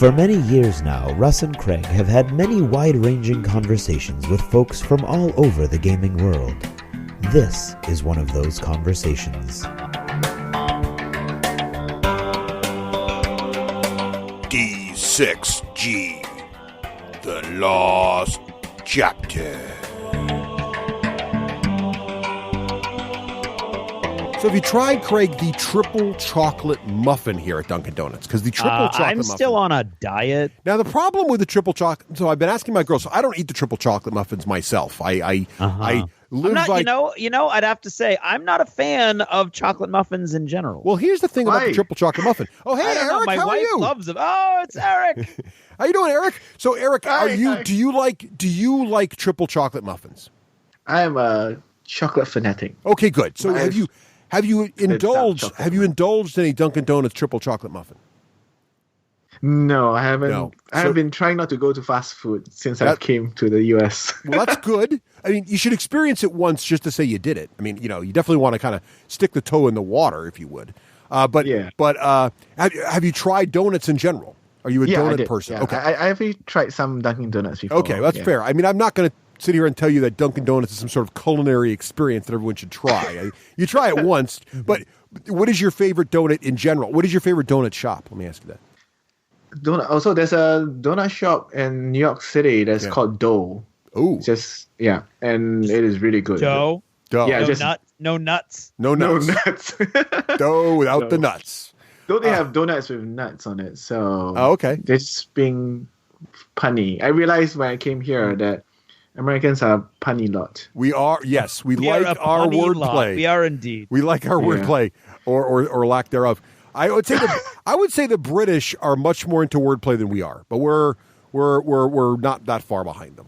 For many years now, Russ and Craig have had many wide-ranging conversations with folks from all over the gaming world. This is one of those conversations. D6G, the Lost Chapter. So have you tried, Craig, the triple chocolate muffin here at Dunkin' Donuts? Because the triple chocolate muffin... I'm still on a diet. Now, the problem with the triple chocolate... So I've been asking my girls, so I don't eat the triple chocolate muffins myself. I live I'm not, by... You know, I'd have to say, I'm not a fan of chocolate muffins in general. Well, here's the thing about the triple chocolate muffin. Oh, hey, Eric, my how wife are you? Loves them. Oh, it's Eric. How you doing, Eric? So, Eric, do you like triple chocolate muffins? I am a chocolate fanatic. Okay, good. So have you indulged in a Dunkin' Donuts triple chocolate muffin? No, I haven't. No. I have been trying not to go to fast food since I came to the U.S. Well, that's good. I mean, you should experience it once just to say you did it. I mean, you definitely want to kind of stick the toe in the water, if you would. But have you tried donuts in general? Are you a donut person? Yeah. Okay. I have tried some Dunkin' Donuts before. Okay, that's fair. I mean, I'm not going to sit here and tell you that Dunkin' Donuts is some sort of culinary experience that everyone should try. You try it once, but what is your favorite donut in general? What is your favorite donut shop? Let me ask you that. Donut. Also, there's a donut shop in New York City that's called Dough. Oh, and it is really good. Dough. Yeah, no nuts. No nuts. Dough without the nuts. Though they have donuts with nuts on it, so okay. They're just being punny. I realized when I came here that Americans are punny lot. We are, yes. We like our wordplay. We are indeed. We like our wordplay, or lack thereof. I would say the British are much more into wordplay than we are, but we're not that far behind them.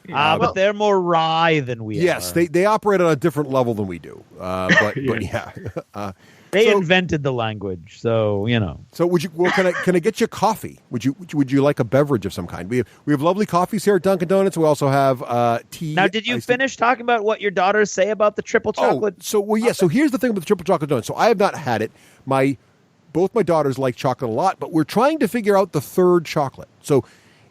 But they're more wry than we are. Yes, they operate on a different level than we do. But They invented the language, so you know. So would you? Well, can I get you coffee? Would you like a beverage of some kind? We have lovely coffees here at Dunkin' Donuts. We also have tea. Now, did you finish talking about what your daughters say about the triple chocolate? So here's the thing about the triple chocolate donut. So I have not had it. Both my daughters like chocolate a lot, but we're trying to figure out the third chocolate. So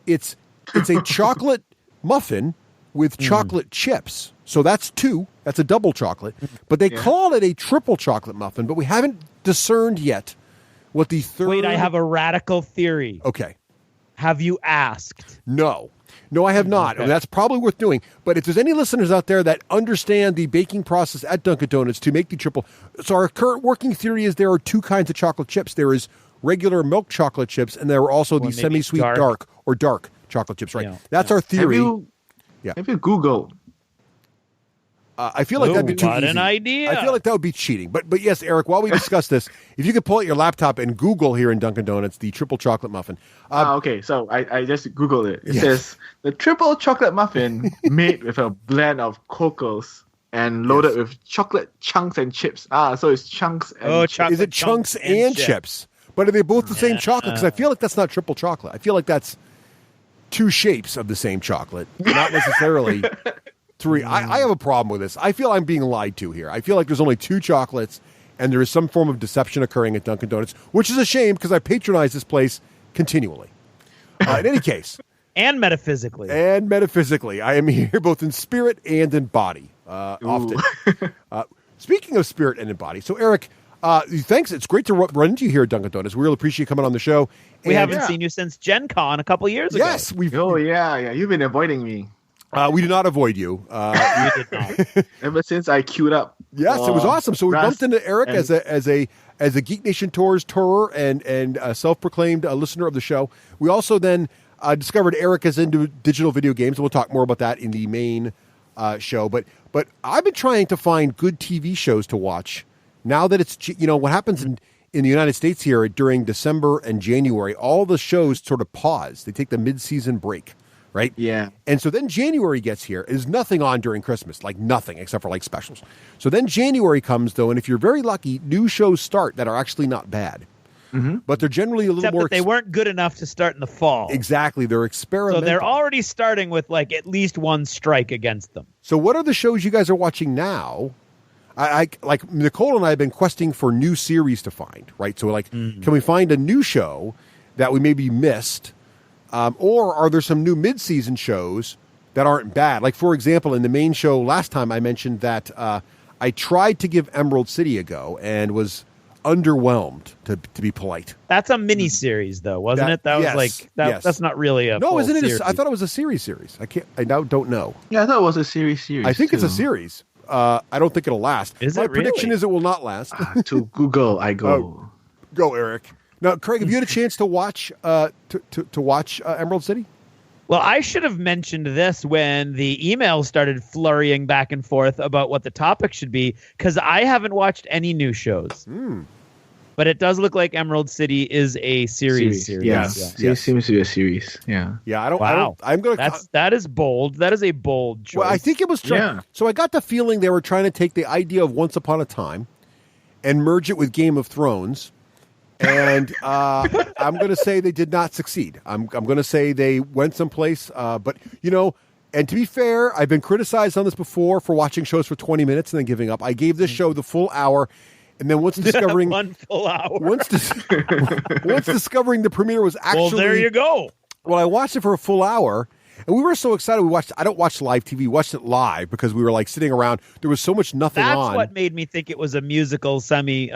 it's a chocolate muffin with chocolate chips. So that's two. That's a double chocolate. But they call it a triple chocolate muffin, but we haven't discerned yet what the third... Wait, I have a radical theory. Okay. Have you asked? No, I have not. Okay. And that's probably worth doing. But if there's any listeners out there that understand the baking process at Dunkin' Donuts to make the triple... So our current working theory is there are two kinds of chocolate chips. There is regular milk chocolate chips, and there are also the semi-sweet dark chocolate chips, right? That's our theory. Have you Googled? I feel like that'd be too easy. What an idea. I feel like that would be cheating. But yes, Eric, while we discuss this, if you could pull out your laptop and Google here in Dunkin' Donuts the triple chocolate muffin. Okay, so I just Googled it. It says, the triple chocolate muffin made with a blend of cocos and loaded with chocolate chunks and chips. So it's chunks and chips. Is it chunks and chips? But are they both the same chocolate? Because I feel like that's not triple chocolate. I feel like that's two shapes of the same chocolate, not necessarily... three. I have a problem with this. I feel I'm being lied to here. I feel like there's only two chocolates, and there is some form of deception occurring at Dunkin' Donuts, which is a shame because I patronize this place continually. In any case. And metaphysically. I am here both in spirit and in body, often. Speaking of spirit and in body, so Eric, thanks. It's great to run into you here at Dunkin' Donuts. We really appreciate you coming on the show. We haven't seen you since Gen Con a couple years ago. Yes. You've been avoiding me. We do not avoid you. We did not. Ever since I queued up. Yes, it was awesome. So we bumped into Eric as a Geek Nation Tours tourer and a self-proclaimed listener of the show. We also then discovered Eric is into digital video games, and we'll talk more about that in the main show. But I've been trying to find good TV shows to watch now that it's, what happens in the United States here during December and January, all the shows sort of pause. They take the mid-season break. Right? Yeah. And so then January gets here. There's nothing on during Christmas, like nothing except for like specials. So then January comes, though, and if you're very lucky, new shows start that are actually not bad. Mm-hmm. But they're generally a little Except more... that they weren't good enough to start in the fall. Exactly. They're experimental. So they're already starting with like at least one strike against them. So what are the shows you guys are watching now? I like Nicole and I have been questing for new series to find, right? So like, can we find a new show that we maybe missed? Or are there some new mid-season shows that aren't bad? Like, for example, in the main show last time I mentioned that I tried to give Emerald City a go and was underwhelmed, to be polite. That's a mini series, though, wasn't it? That was like that's not really a full isn't it? series. I thought it was a series. I now don't know. Yeah, I thought it was a series. I think it's a series. I don't think it'll last. My prediction is it will not last. To Google, I go. Go, Eric. Now, Craig, have you had a chance to watch to watch Emerald City? Well, I should have mentioned this when the emails started flurrying back and forth about what the topic should be, because I haven't watched any new shows. But it does look like Emerald City is a series. Yes. It seems to be a series. Yeah. Yeah. That is bold. That is a bold choice. Well, I think it was. So I got the feeling they were trying to take the idea of Once Upon a Time and merge it with Game of Thrones. And I'm going to say they did not succeed. I'm going to say they went someplace. But, and to be fair, I've been criticized on this before for watching shows for 20 minutes and then giving up. I gave this show the full hour. And then once discovering 1 full hour, once discovering the premiere was actually, well, there you go. Well, I watched it for a full hour, and we were so excited. I don't watch live TV. We watched it live because we were like sitting around. There was so much nothing on. That's what made me think it was a musical mini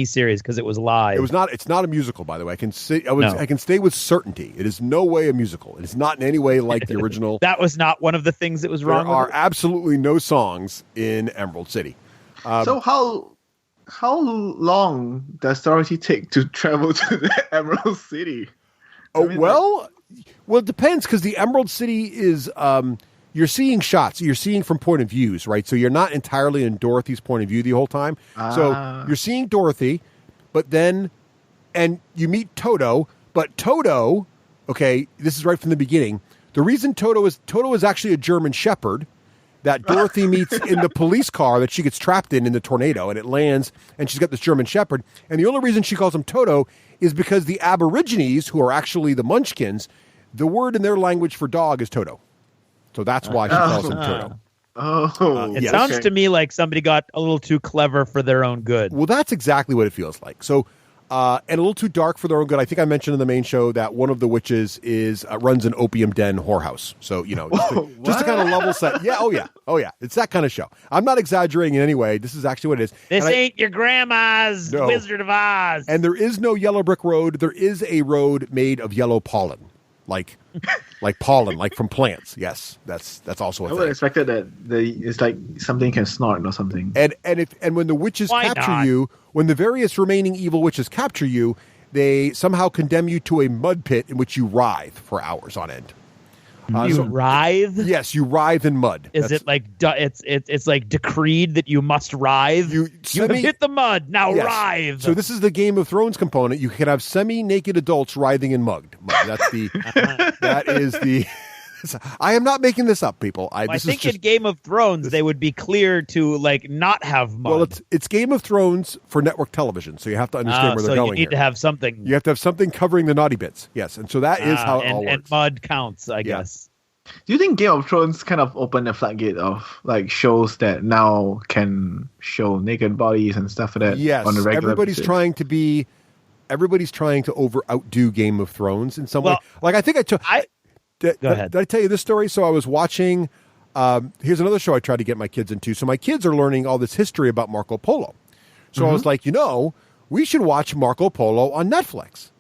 series, because it was live. It was not. It's not a musical, by the way. I can say. I can say with certainty, it is no way a musical. It is not in any way like the original. That was not one of the things that was wrong. There are absolutely no songs in Emerald City. So how long does Dorothy take to travel to the Emerald City? Well, it depends, because the Emerald City is you're seeing shots. You're seeing from point of views, right? So you're not entirely in Dorothy's point of view the whole time. So you're seeing Dorothy, but then and you meet Toto. But Toto, okay, this is right from the beginning. The reason Toto is actually a German Shepherd that Dorothy meets in the police car that she gets trapped in the tornado, and it lands, and she's got this German Shepherd. And the only reason she calls him Toto is because the Aborigines, who are actually the Munchkins, the word in their language for dog is Toto. So that's why she calls him Toto. It sounds to me like somebody got a little too clever for their own good. Well, that's exactly what it feels like. So, and a little too dark for their own good. I think I mentioned in the main show that one of the witches runs an opium den whorehouse. So, just to kind of level set. Yeah, oh yeah. It's that kind of show. I'm not exaggerating in any way. This is actually what it is. This ain't your grandma's Wizard of Oz. And there is no yellow brick road. There is a road made of yellow pollen. Like pollen, like from plants. Yes, that's also a thing. I would have expected that it's like something can snort or something. And when the witches capture you, when the various remaining evil witches capture you, they somehow condemn you to a mud pit in which you writhe for hours on end. Writhe? Yes, you writhe in mud. Is it like it's like decreed that you must writhe? You hit the mud, now writhe. So this is the Game of Thrones component. You can have semi-naked adults writhing in mud. That's the that is the I am not making this up, people. I think in Game of Thrones they would be clear to not have mud. Well, it's Game of Thrones for network television, so you have to understand where they're going. So you need to have something. You have to have something covering the naughty bits. Yes, and so that is how it all works. And mud counts, I guess. Do you think Game of Thrones kind of opened the floodgate of shows that now can show naked bodies and stuff like that? Yes, on the regular everybody's trying to outdo Game of Thrones in some way. Like I think Go ahead. Did I tell you this story? So I was watching, here's another show I tried to get my kids into. So my kids are learning all this history about Marco Polo. So I was like, we should watch Marco Polo on Netflix.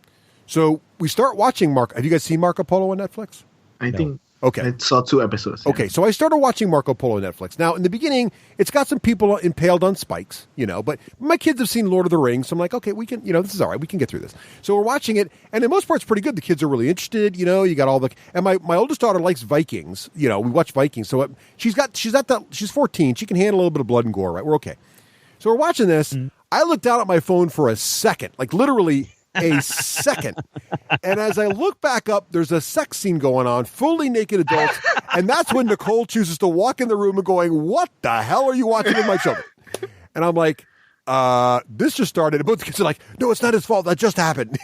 So we start watching Have you guys seen Marco Polo on Netflix? I think. Okay. I saw 2 episodes. Yeah. Okay, so I started watching Marco Polo on Netflix. Now, in the beginning, it's got some people impaled on spikes, but my kids have seen Lord of the Rings, so I'm like, okay, we can, this is all right, we can get through this. So we're watching it, and in most parts, pretty good. The kids are really interested, you got all the, and my oldest daughter likes Vikings, we watch Vikings, so she's 14, she can handle a little bit of blood and gore, right? We're okay. So we're watching this. I looked down at my phone for a second, like literally a second. And as I look back up, there's a sex scene going on, fully naked adults. And that's when Nicole chooses to walk in the room and going, what the hell are you watching with my children? And I'm like, this just started. Both the kids are like, no, it's not his fault. That just happened.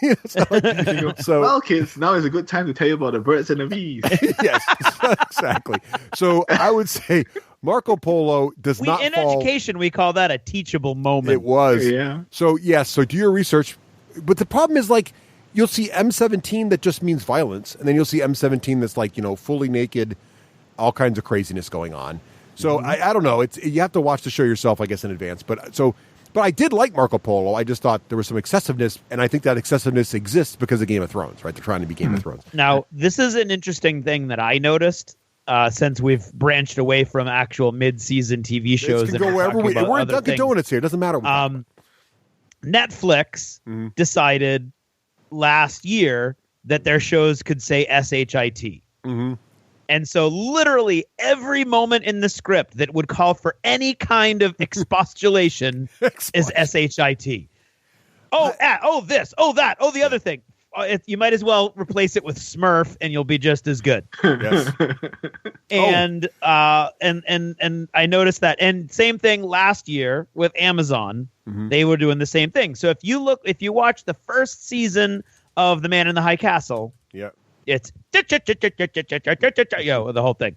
Well, kids, now is a good time to tell you about the birds and the bees. Yes, exactly. So I would say Marco Polo does not in education, we call that a teachable moment. It was. Yeah. So, yes. So do your research. But the problem is, like, you'll see M17 that just means violence, and then you'll see M17 that's like, fully naked, all kinds of craziness going on. So I don't know. You have to watch the show yourself, I guess, in advance. But I did like Marco Polo. I just thought there was some excessiveness, and I think that excessiveness exists because of Game of Thrones, right? They're trying to be Game of Thrones. Now, this is an interesting thing that I noticed since we've branched away from actual mid-season TV shows. It can go wherever we're in Dunkin' Donuts here. It doesn't matter. Netflix decided last year that their shows could say SHIT. And so literally every moment in the script that would call for any kind of expostulation is SHIT. This, that, the other thing. You might as well replace it with Smurf and you'll be just as good. Yes. And I noticed that. And same thing last year with Amazon. They were doing the same thing. So if you watch the first season of The Man in the High Castle, it's the whole thing.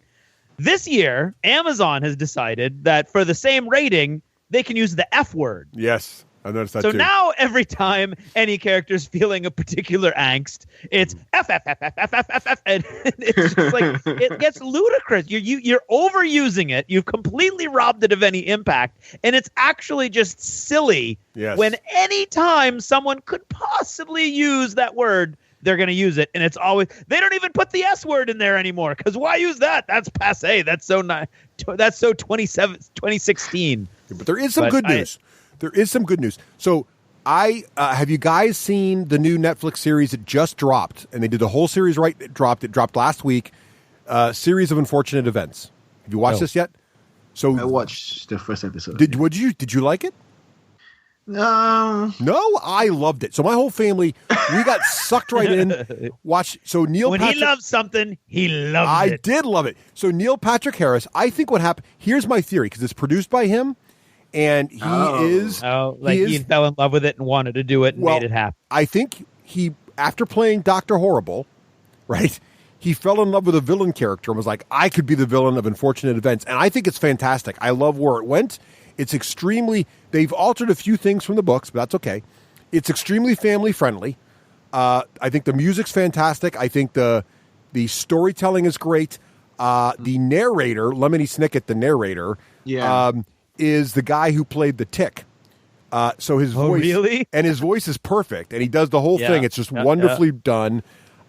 This year, Amazon has decided that for the same rating, they can use the F word. Yes, I noticed that too. So now every time any character's feeling a particular angst, it's F, and it's just like, it gets ludicrous. You're overusing it. You've completely robbed it of any impact, and it's actually just silly. Yes. When any time someone could possibly use that word, they're going to use it, and it's always, they don't even put the S word in there anymore, because why use that? That's passé. That's so 2016. But there is some good news. There is some good news. So have you guys seen the new Netflix series that just dropped? And they did the whole series right. It dropped last week. Series of Unfortunate Events. Have you watched this yet? So I watched the first episode. Did you like it? No, I loved it. So my whole family, we got sucked right in. He loves something, he loves it. I did love it. So Neil Patrick Harris, I think what happened, here's my theory, because it's produced by him, and he fell in love with it and wanted to do it and made it happen. I think he, after playing Dr. Horrible, right, he fell in love with a villain character and was like, I could be the villain of Unfortunate Events. And I think it's fantastic. I love where it went. It's they've altered a few things from the books, but that's okay. It's extremely family friendly. I think the music's fantastic. I think the storytelling is great. The narrator, Lemony Snicket, the narrator, is the guy who played the Tick. So his voice, really? And his voice is perfect, and he does the whole thing. It's just wonderfully done.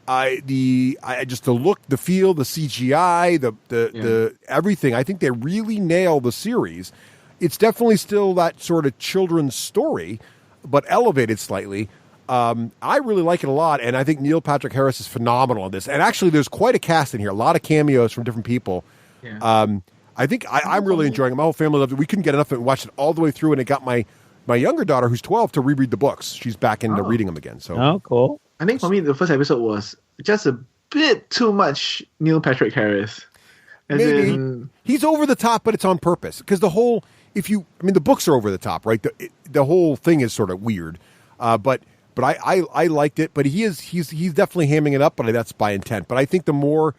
Just the look, the feel, the CGI, the everything. I think they really nail the series. It's definitely still that sort of children's story, but elevated slightly. I really like it a lot, and I think Neil Patrick Harris is phenomenal in this. And actually, there's quite a cast in here, a lot of cameos from different people. Yeah. I think I'm really enjoying it. My whole family loved it. We couldn't get enough of it and watched it all the way through, and it got my younger daughter, who's 12, to reread the books. She's back into reading them again. So, cool. I think for me, the first episode was just a bit too much Neil Patrick Harris. He's over the top, but it's on purpose, because the books are over the top, right? The whole thing is sort of weird, but I liked it. But he's definitely hamming it up, but that's by intent. But I think the more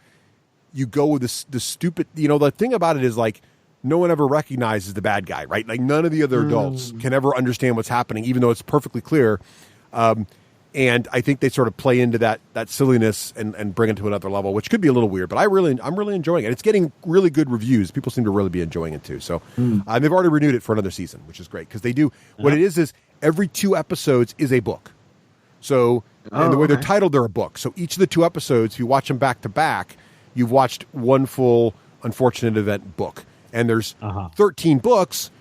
you go with the stupid, the thing about it is, like, no one ever recognizes the bad guy, right? Like, none of the other adults can ever understand what's happening, even though it's perfectly clear. And I think they sort of play into that silliness and bring it to another level, which could be a little weird, but I'm really enjoying it. It's getting really good reviews. People seem to really be enjoying it too. So they've already renewed it for another season, which is great, because they do what it is every 2 episodes is a book. So and the way they're titled, they're a book. So each of the 2 episodes, if you watch them back to back, you've watched one full Unfortunate Event book. And there's 13 books.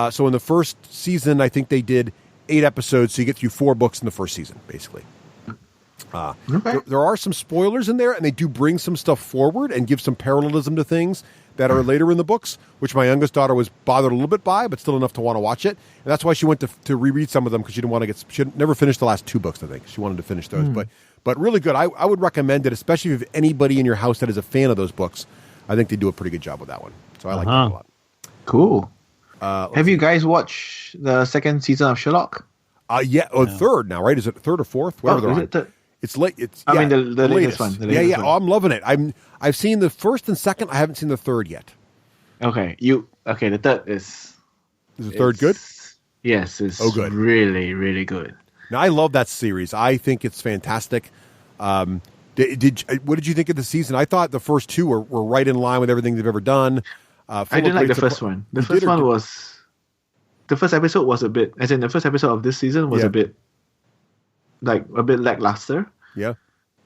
So in the first season, I think they did 8 episodes, so you get through 4 books in the first season, basically. There are some spoilers in there, and they do bring some stuff forward and give some parallelism to things that are later in the books, which my youngest daughter was bothered a little bit by, but still enough to want to watch it. And that's why she went to reread some of them, because she didn't want to she had never finished the last 2 books, I think. She wanted to finish those. But really good. I would recommend it, especially if anybody in your house that is a fan of those books. I think they do a pretty good job with that one. So I like that a lot. Cool. Have you guys watched the second season of Sherlock? Third now, right? Is it 3rd or 4th? Whatever they're on. It's late. The latest one. Oh, I'm loving it. I've seen the 1st and 2nd. I haven't seen the 3rd yet. Okay. The 3rd is the 3rd good? Yes, it's good. Really, really good. Now, I love that series. I think it's fantastic. What did you think of the season? I thought the first two were right in line with everything they've ever done. I didn't like the first one. The first episode was a bit, as in the first episode of this season was a bit lackluster. Yeah.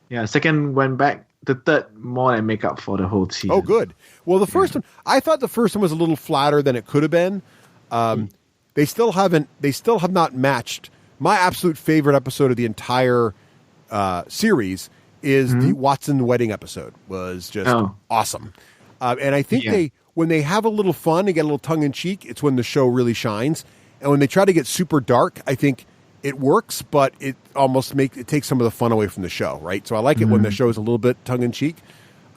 Yeah. Second went back. The third more than make up for the whole season. Oh, good. Well, the first one, I thought the first one was a little flatter than it could have been. They still have not matched. My absolute favorite episode of the entire series is the Watson wedding episode. Was just awesome. And I think when they have a little fun and get a little tongue in cheek, it's when the show really shines. And when they try to get super dark, I think it works, but it almost takes some of the fun away from the show, right? So I like it when the show is a little bit tongue in cheek,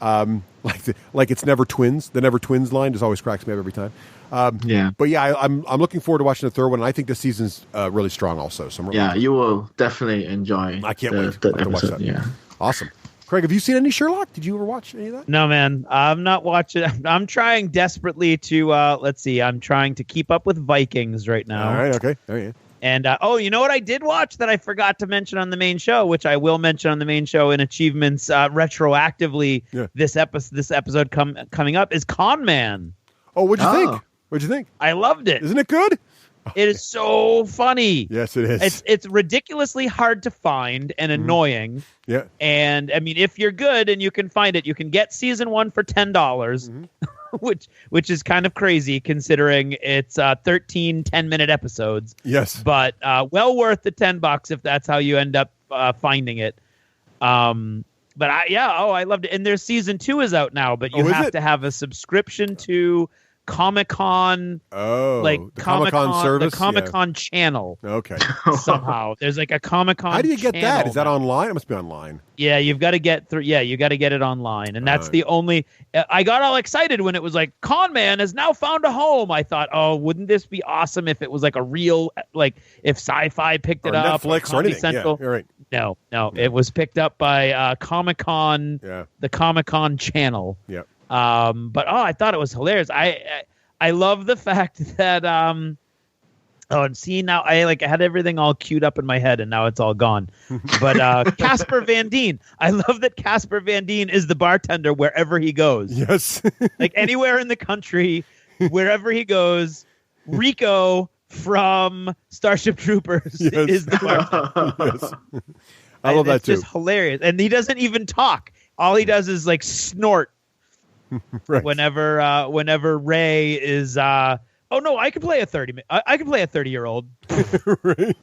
like it's Never Twins. The Never Twins line just always cracks me up every time. But I'm looking forward to watching the third one. And I think this season's really strong, also. So you will definitely enjoy. I can't wait third to watch episode. that. Yeah, awesome. Craig, have you seen any Sherlock? Did you ever watch any of that? No, man. I'm not watching. I'm trying desperately to. Let's see. I'm trying to keep up with Vikings right now. All right. Okay. There you go. And you know what I did watch that I forgot to mention on the main show, which I will mention on the main show in achievements retroactively. Yeah. This episode coming up is Con Man. Oh, what'd you think? What'd you think? I loved it. Isn't it good? It is so funny. Yes, it is. It's ridiculously hard to find and annoying. Yeah. And I mean, if you're good and you can find it, you can get season 1 for $10, which is kind of crazy considering it's 13 10-minute episodes. Yes. But well worth the $10 if that's how you end up finding it. But I loved it. And their season 2 is out now, but you have to have a subscription to Comic-Con, the Comic-Con service, the Comic-Con channel. Okay, somehow there's like a Comic-Con. How do you get channel that? Is that now. online? It must be online. Yeah, you've got to get through. Yeah, you got to get it online, and that's the only. I got all excited when it was like Con Man has now found a home. I thought, oh, wouldn't this be awesome if it was like a real, like if Sci-Fi picked it up, Netflix or anything? Central. Yeah, you're right. No, it was picked up by Comic-Con, the Comic-Con channel. Yeah. But I thought it was hilarious. I love the fact that and see now I had everything all queued up in my head and now it's all gone. But Casper Van Dien, I love that Casper Van Dien is the bartender wherever he goes. Yes. Like anywhere in the country, wherever he goes, Rico from Starship Troopers is the bartender. Yes. I love that too. It's just hilarious. And he doesn't even talk. All he does is like snort. Right. Whenever Ray is I can play a 30-year-old. Right.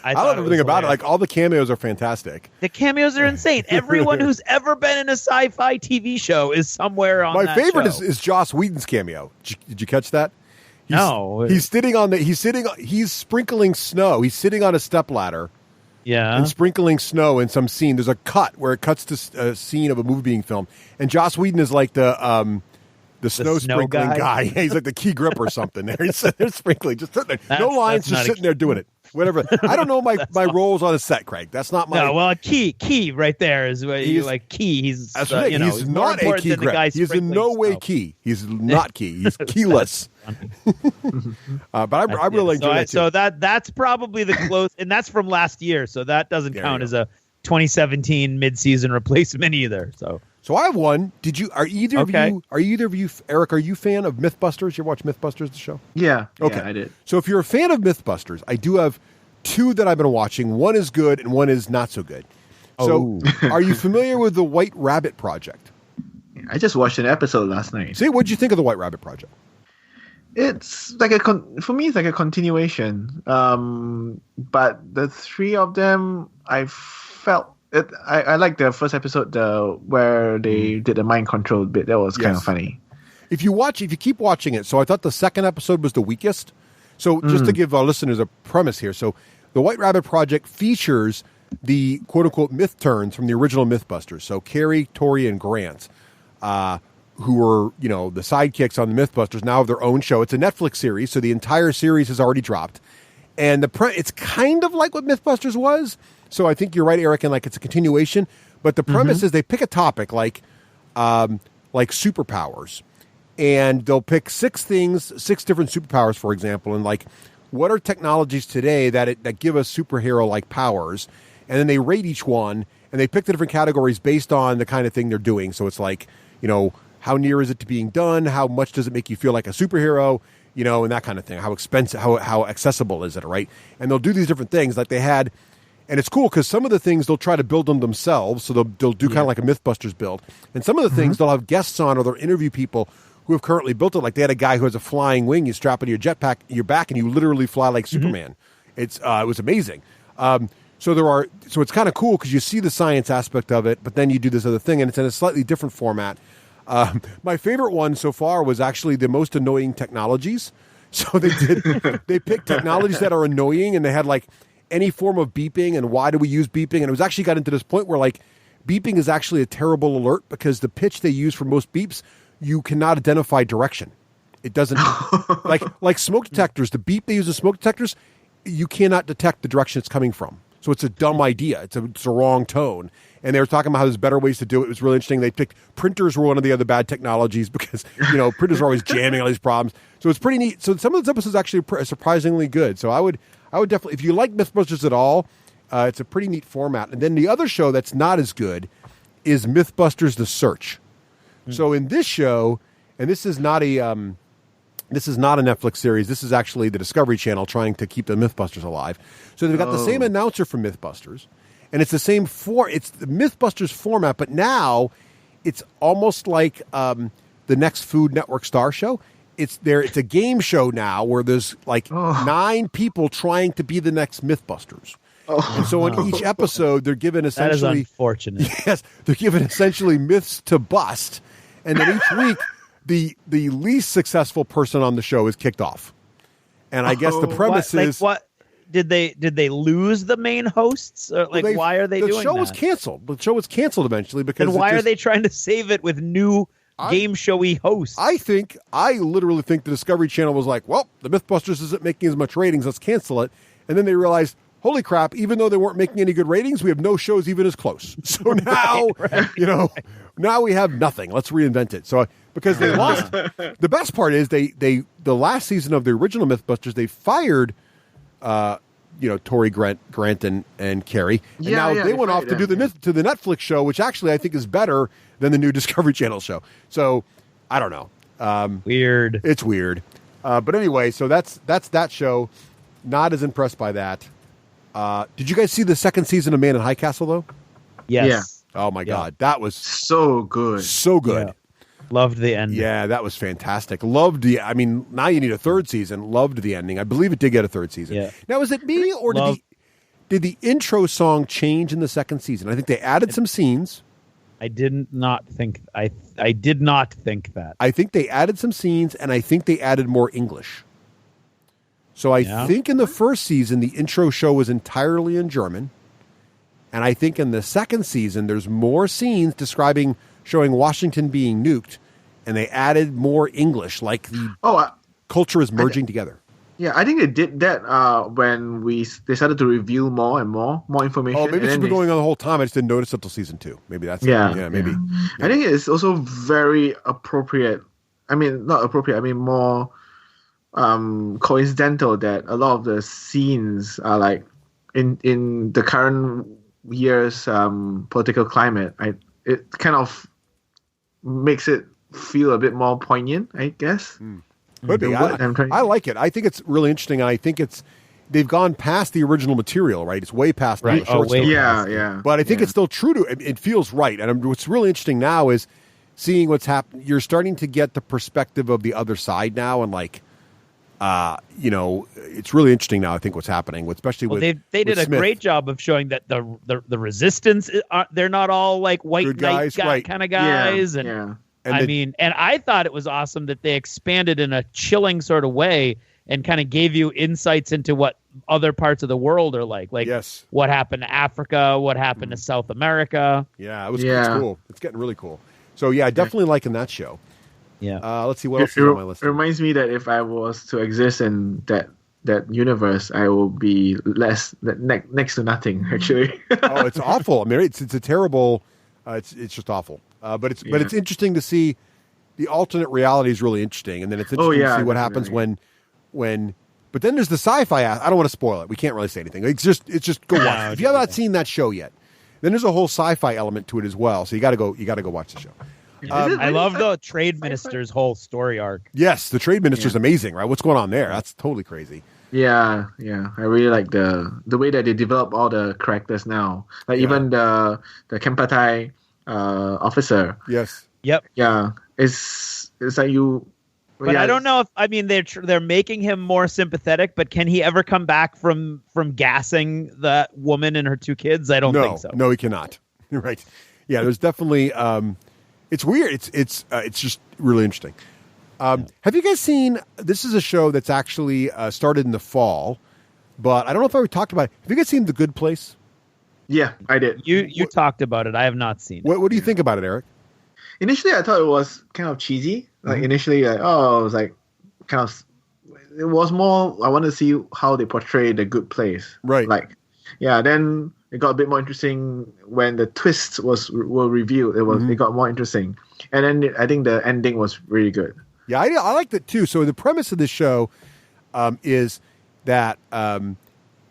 I love everything about it. Like all the cameos are fantastic. The cameos are insane. Everyone who's ever been in a sci-fi TV show is somewhere on. My favorite is Joss Whedon's cameo. Did you catch that? He's sprinkling snow. He's sitting on a stepladder. Yeah. And sprinkling snow in some scene. There's a cut where it cuts to a scene of a movie being filmed. And Joss Whedon is like the snow sprinkling guy. He's like the key grip or something. He's sitting there sprinkling. Just sitting there. No lines, just sitting there doing it. Whatever. I don't know my roles on a set, Craig. That's not my... No, well, key right there is where you like key. He's, that's right. He's not a key grip. He's in no way key. He's not key. He's keyless. But I really enjoy that too. So that's probably the close, and that's from last year. So that doesn't count as a 2017 mid-season replacement either. So I have one. Are either of you, Eric, are you a fan of Mythbusters? You ever watch Mythbusters, the show? Yeah. Okay. Yeah, I did. So if you're a fan of Mythbusters, I do have two that I've been watching. One is good and one is not so good. So are you familiar with the White Rabbit Project? I just watched an episode last night. See, what did you think of the White Rabbit Project? It's like for me, it's like a continuation. But the three of them, I felt it. I liked the first episode, where they did the mind control bit. That was kind of funny. If you keep watching it, so I thought the second episode was the weakest. So just to give our listeners a premise here, so the White Rabbit Project features the quote unquote myth turns from the original Mythbusters. So Carrie, Tori, and Grant, who were, the sidekicks on the Mythbusters, now have their own show. It's a Netflix series, so the entire series has already dropped. And it's kind of like what Mythbusters was. So I think you're right, Eric, and like it's a continuation. But the premise is they pick a topic like superpowers. And they'll pick 6 different superpowers, for example. And like what are technologies today that give us superhero-like powers, and then they rate each one, and they pick the different categories based on the kind of thing they're doing. So it's like, how near is it to being done? How much does it make you feel like a superhero? And that kind of thing. How expensive, how accessible is it, right? And they'll do these different things like they had. And it's cool because some of the things they'll try to build them themselves. So they'll do kind of like a Mythbusters build. And some of the things they'll have guests on, or they'll interview people who have currently built it. Like they had a guy who has a flying wing. You strap it to your jetpack, your back, and you literally fly like Superman. It was amazing. So it's kind of cool because you see the science aspect of it, but then you do this other thing, and it's in a slightly different format. My favorite one so far was actually the most annoying technologies. So they picked technologies that are annoying, and they had like any form of beeping, and why do we use beeping? And it was actually got into this point where like beeping is actually a terrible alert because the pitch they use for most beeps, you cannot identify direction. It doesn't like smoke detectors. The beep they use in smoke detectors, you cannot detect the direction it's coming from. So it's a dumb idea. It's a wrong tone. And they were talking about how there's better ways to do it. It was really interesting. They picked printers were one of the other bad technologies because, printers are always jamming all these problems. So it's pretty neat. So some of those episodes actually are surprisingly good. So I would definitely, if you like Mythbusters at all, it's a pretty neat format. And then the other show that's not as good is Mythbusters: The Search. So in this show, and this is not a Netflix series. This is actually the Discovery Channel trying to keep the Mythbusters alive. So they've got the same announcer from Mythbusters, and it's the same it's the Mythbusters format, but now it's almost like the next Food Network Star show. It's a game show now where there's like 9 people trying to be the next Mythbusters. And so in each episode, they're given essentially... That is unfortunate. Yes, they're given essentially myths to bust. And then each week, the least successful person on the show is kicked off. And I guess the premise is... What? Did they lose the main hosts? Or why are they doing that? The show was canceled. The show was canceled eventually because... And why are they trying to save it with new... game showy hosts? I literally think the Discovery Channel was like, well, the Mythbusters isn't making as much ratings, let's cancel it. And then they realized, holy crap, even though they weren't making any good ratings, we have no shows even as close. So now, now we have nothing. Let's reinvent it. So because they lost, the best part is the last season of the original Mythbusters, they fired Tori Grant and Carrie. And now they went off to do the Netflix show, which actually I think is better than the new Discovery Channel show. So I don't know. Weird. It's weird. But anyway, so that's that show. Not as impressed by that. Did you guys see the second season of Man in High Castle though? Yes. Yeah. Oh my God. That was so good. So good. Yeah. Loved the ending. Yeah, that was fantastic. Loved now you need a third season. Loved the ending. I believe it did get a third season. Yeah. Now, is it me or did the intro song change in the second season? I think they added some scenes. I did not think that. I think they added some scenes, and I think they added more English. So I think in the first season, the intro show was entirely in German. And I think in the second season, there's more scenes showing Washington being nuked, and they added more English, like the culture is merging together. Yeah, I think they did that when they started to reveal more and more information. Oh, maybe it's been going on the whole time. I just didn't notice it until season 2. Maybe that's maybe. Yeah. I think it's also very appropriate. I mean, not appropriate. I mean, more coincidental that a lot of the scenes are like in the current year's political climate. It kind of makes it feel a bit more poignant, I guess. Could be. I like it. I think it's really interesting. And I think they've gone past the original material, right? It's way past the short story. Yeah. But I think it's still true to it. It feels right. And what's really interesting now is seeing what's happened. You're starting to get the perspective of the other side now, and it's really interesting now. I think what's happening, especially with they did a Smith. Great job of showing that the resistance they're not all like white knight kind of guys, and I thought it was awesome that they expanded in a chilling sort of way and kind of gave you insights into what other parts of the world are like what happened to Africa, what happened to South America. Yeah, it's cool. It's getting really cool. So definitely liking that show. Yeah. Let's see what else is on my list. It reminds me that if I was to exist in that universe, I will be next to nothing. Actually. Oh, it's awful. I mean, it's a terrible. It's just awful. But it's interesting to see the alternate reality is really interesting, and then it's interesting to see what happens when But then there's the sci-fi. I don't want to spoil it. We can't really say anything. It's just go watch it. If you have not seen that show yet, then there's a whole sci-fi element to it as well. So you got to go watch the show. I love the trade minister's whole story arc. Yes, the trade minister's amazing, right? What's going on there? That's totally crazy. Yeah. I really like the way that they develop all the characters now. Like even the Kempatai officer. Yes. Yep. Yeah. It's like you. But I don't know if they're making him more sympathetic. But can he ever come back from gassing that woman and her 2 kids? I don't think so. No, he cannot. Right. Yeah. There's definitely. It's weird. It's just really interesting. Have you guys seen? This is a show that's actually started in the fall, but I don't know if I ever talked about it. Have you guys seen The Good Place? Yeah, I did. You talked about it. I have not seen it. What do you think about it, Eric? Initially, I thought it was kind of cheesy. Like initially, it was like kind of. It was more. I want to see how they portray the good place. Right. Like, yeah. Then it got a bit more interesting when the twists were revealed. It got more interesting, and then I think the ending was really good. Yeah, I liked it too. So the premise of this show is that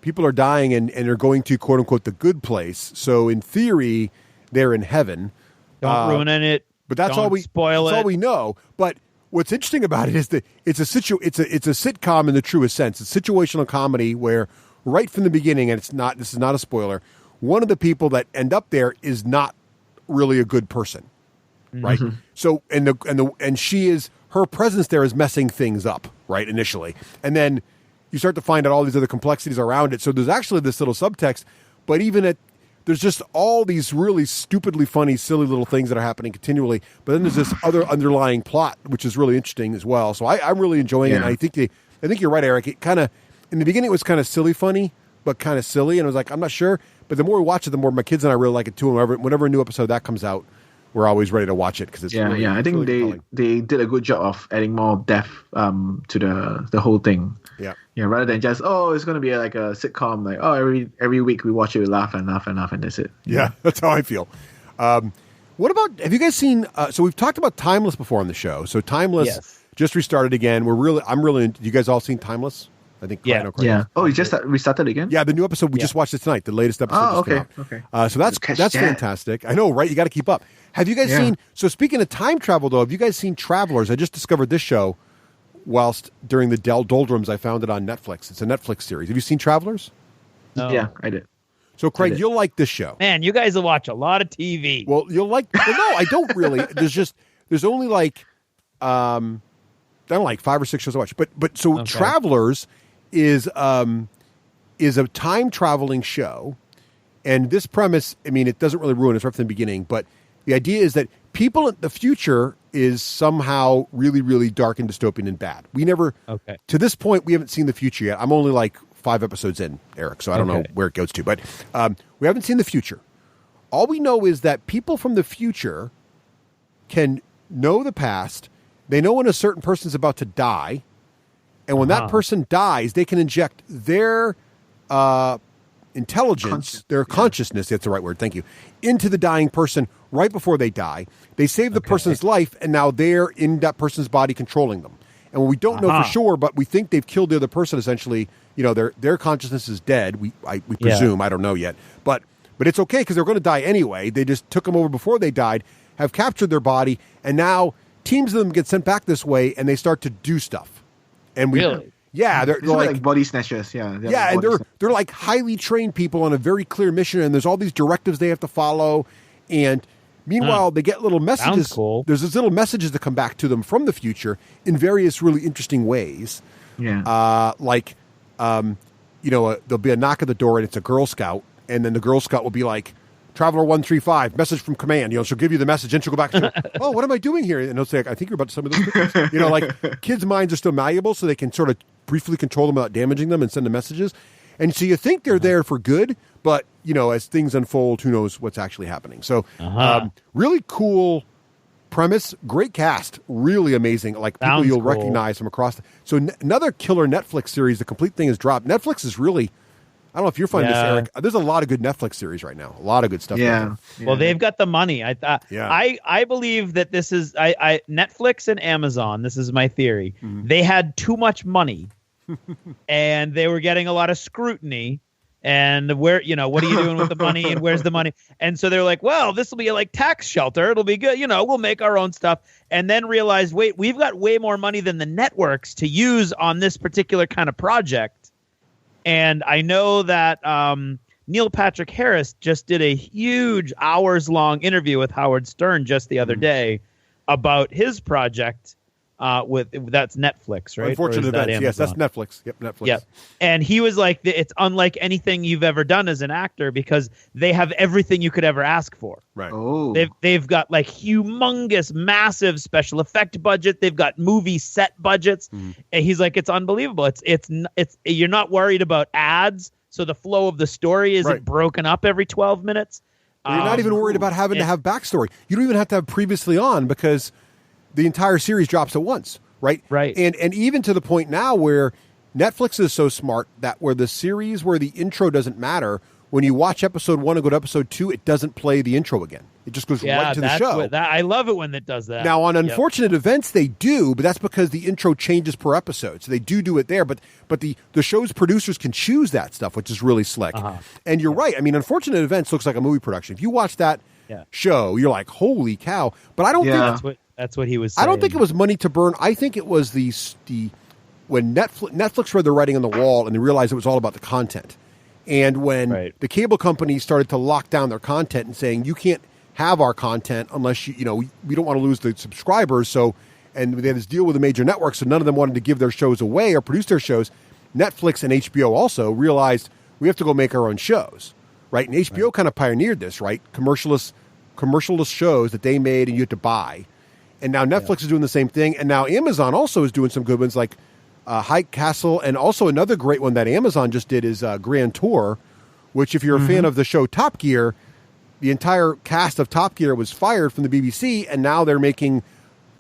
people are dying and are going to quote unquote the good place. So in theory, they're in heaven. Don't ruin it. But that's all we spoil it. That's all we know. But what's interesting about it is that it's a sitcom in the truest sense. It's situational comedy where right from the beginning, and this is not a spoiler, one of the people that end up there is not really a good person. Right. Mm-hmm. So and she is, her presence there is messing things up, right, initially. And then you start to find out all these other complexities around it. So there's actually this little subtext, but there's just all these really stupidly funny, silly little things that are happening continually. But then there's this other underlying plot, which is really interesting as well. So I'm really enjoying it. And I think you're right, Eric. It kind of, in the beginning, it was kind of silly funny, but kind of silly. And I was like, I'm not sure. But the more we watch it, the more my kids and I really like it too. And whenever a new episode of that comes out, we're always ready to watch it because it's really, I think really they did a good job of adding more depth to the whole thing. Yeah, rather than just it's going to be like a sitcom, like every week we watch it, we laugh and laugh and laugh, and that's it. Yeah, that's how I feel. What about, have you guys seen? So we've talked about Timeless before on the show. So Timeless just restarted again. You guys all seen Timeless? I think. Yeah. Oh, you just restarted again? Yeah, the new episode we just watched it tonight. The latest episode. Came out. Okay. So that's fantastic. I know, right? You got to keep up. Have you guys seen? So speaking of time travel, though, have you guys seen Travelers? I just discovered this show whilst during the doldrums. I found it on Netflix. It's a Netflix series. Have you seen Travelers? No. Yeah, I did. So Craig, you'll like this show. Man, you guys will watch a lot of TV. Well, you'll like. Well, no, I don't really. There's only like, I don't like 5 or 6 shows to watch. But so Travelers is a time traveling show, and this premise, I mean, it doesn't really ruin it right from the beginning, but the idea is that people in the future is somehow really, really dark and dystopian and bad. We never, to this point, we haven't seen the future yet. I'm only like 5 episodes in, Eric, so I don't know where it goes to, but we haven't seen the future. All we know is that people from the future can know the past. They know when a certain person's about to die. And when that person dies, they can inject their intelligence, their consciousness, that's the right word, thank you, into the dying person right before they die. They save the person's life, and now they're in that person's body controlling them. And we don't know for sure, but we think they've killed the other person, essentially. You know, their consciousness is dead, we presume. I don't know yet. But it's okay because they're going to die anyway. They just took them over before they died, have captured their body, and now teams of them get sent back this way, and they start to do stuff. And really? Yeah, they're like body snatchers. Yeah, and they're like highly trained people on a very clear mission, and there's all these directives they have to follow. And meanwhile, they get little messages. Sounds cool. There's these little messages that come back to them from the future in various really interesting ways. Yeah, there'll be a knock at the door, and it's a Girl Scout, and then the Girl Scout will be like, Traveler 135, message from command. She'll give you the message, and she'll go back to, oh, what am I doing here? And they'll say, I think you're about to summon those cookies. Like kids' minds are still malleable, so they can sort of briefly control them without damaging them and send them messages. And so you think they're there for good, but, as things unfold, who knows what's actually happening. So really cool premise, great cast, really amazing. Like people you'll recognize from across. So another killer Netflix series, the complete thing is dropped. Netflix is really... I don't know if you're finding this, Eric. There's a lot of good Netflix series right now. A lot of good stuff. Yeah. Well, they've got the money. I believe that this is Netflix and Amazon. This is my theory. Mm-hmm. They had too much money and they were getting a lot of scrutiny. And where, what are you doing with the money and where's the money? And so they're like, well, this will be like tax shelter. It'll be good. We'll make our own stuff. And then realize, wait, we've got way more money than the networks to use on this particular kind of project. And I know that Neil Patrick Harris just did a huge hours-long interview with Howard Stern just the other day about his project. That's Netflix, right? Unfortunate Events. Yes, that's Netflix. Yep, Netflix. Yep. And he was like, it's unlike anything you've ever done as an actor because they have everything you could ever ask for. Right. Oh. They've got like humongous, massive special effect budget. They've got movie set budgets. And he's like, it's unbelievable. It's you're not worried about ads, so the flow of the story isn't broken up every 12 minutes. You're not even worried about having to have backstory. You don't even have to have previously on because the entire series drops at once, right? Right. And even to the point now where Netflix is so smart that where the series where the intro doesn't matter, when you watch episode 1 and go to episode 2, it doesn't play the intro again. It just goes right to the show. I love it when it does that. Now, on Unfortunate Events, they do, but that's because the intro changes per episode. So they do it there, but the show's producers can choose that stuff, which is really slick. And you're right. I mean, Unfortunate Events looks like a movie production. If you watch that show, you're like, holy cow. But I don't think that's what he was saying. I don't think it was money to burn. I think it was the when Netflix read the writing on the wall and they realized it was all about the content. And when the cable companies started to lock down their content and saying, you can't have our content unless we don't want to lose the subscribers. So, and they had this deal with the major networks, so none of them wanted to give their shows away or produce their shows. Netflix and HBO also realized we have to go make our own shows, right? And HBO kind of pioneered this, right? Commercialist shows that they made and you had to buy. And now Netflix is doing the same thing. And now Amazon also is doing some good ones like High Castle. And also another great one that Amazon just did is Grand Tour, which if you're a fan of the show Top Gear, the entire cast of Top Gear was fired from the BBC. And now they're making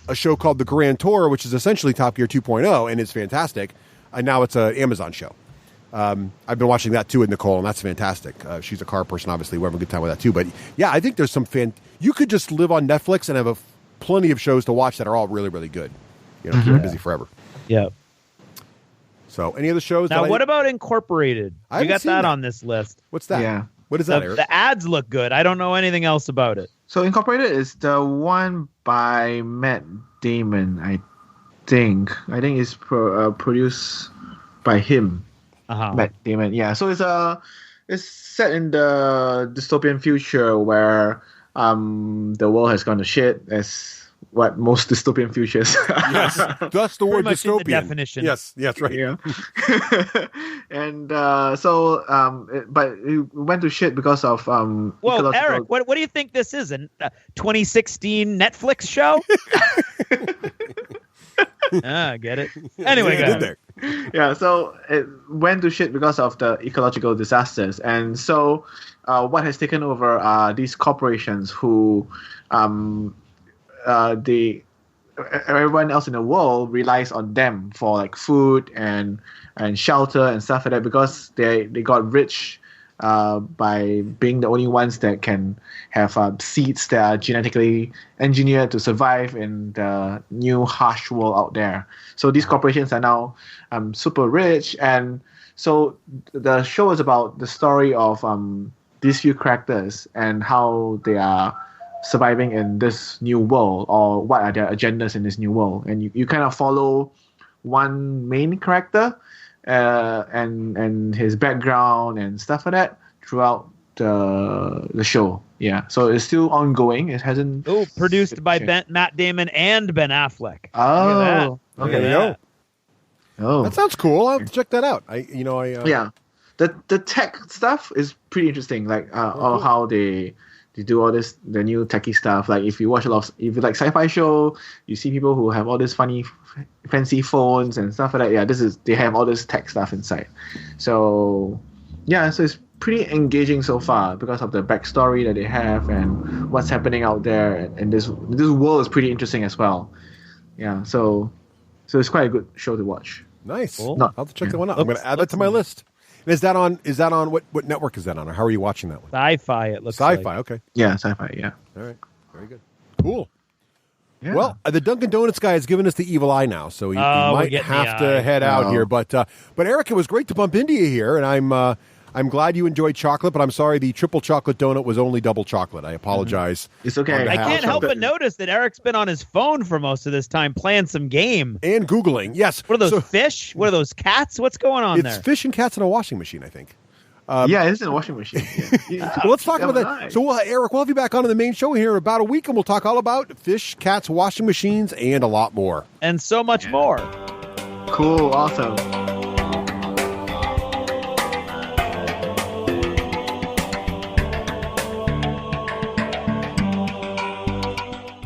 a show called The Grand Tour, which is essentially Top Gear 2.0 and it's fantastic. And now it's an Amazon show. I've been watching that too with Nicole, and that's fantastic. She's a car person, obviously. We're having a good time with that too. But yeah, I think there's some you could just live on Netflix and have plenty of shows to watch that are all really, really good. Keep you busy forever. Yeah. So, any other shows? Now, what about Incorporated? We got that on this list. What's that? Yeah. What is that, Eric? The ads look good. I don't know anything else about it. So, Incorporated is the one by Matt Damon, I think. I think it's produced by him. Matt Damon. Yeah. So it's set in the dystopian future where the world has gone to shit, as what most dystopian futures. Yes, that's the word dystopian. In the definition. Yes, right. Yeah. And but it went to shit because of Well, Eric, what do you think this is? A 2016 Netflix show? Get it? Anyway, go ahead. Yeah, so it went to shit because of the ecological disasters. And so what has taken over are these corporations who everyone else in the world relies on them for like food and shelter and stuff like that because they got rich by being the only ones that can have seeds that are genetically engineered to survive in the new harsh world out there. So these corporations are now super rich, and so the show is about the story of these few characters and how they are surviving in this new world, or what are their agendas in this new world. And you kind of follow one main character and his background and stuff like that throughout the show. Yeah, so it's still ongoing. It hasn't. Oh, produced by Matt Damon and Ben Affleck. Oh, okay. There you go. Oh, that sounds cool. I'll have to check that out. Yeah, the tech stuff is pretty interesting. Like how they do all this, the new techie stuff. Like if you watch if you like sci-fi show, you see people who have all this funny, fancy phones and stuff like that. Yeah, they have all this tech stuff inside. So yeah, so it's pretty engaging so far because of the backstory that they have and what's happening out there. And this world is pretty interesting as well. Yeah, so it's quite a good show to watch. Nice. Cool. I'll have to check that one out. I'm going to add that to my list. And is that on what network is that on, or how are you watching that one? Sci-Fi, it looks Sci-Fi, like. okay. Yeah, Sci-Fi, yeah. All right. Very good. Cool. Yeah. Well, the Dunkin' Donuts guy has given us the evil eye now, so you might have to head out here. But Eric, it was great to bump into you here, and I'm glad you enjoyed chocolate, but I'm sorry the triple chocolate donut was only double chocolate. I apologize. It's okay. I can't help but notice that Eric's been on his phone for most of this time playing some game. And Googling, yes. What are those fish? What are those cats? What's going on there? It's fish and cats in a washing machine, I think. It's in a washing machine. Yeah. Well, let's talk about that. Nice. So, Eric, we'll have you back on in the main show here in about a week, and we'll talk all about fish, cats, washing machines, and a lot more. And so much more. Cool. Awesome.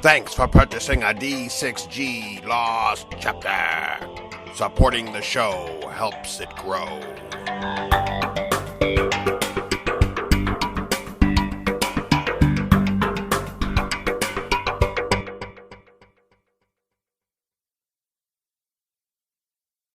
Thanks for purchasing a D6G Lost Chapter. Supporting the show helps it grow.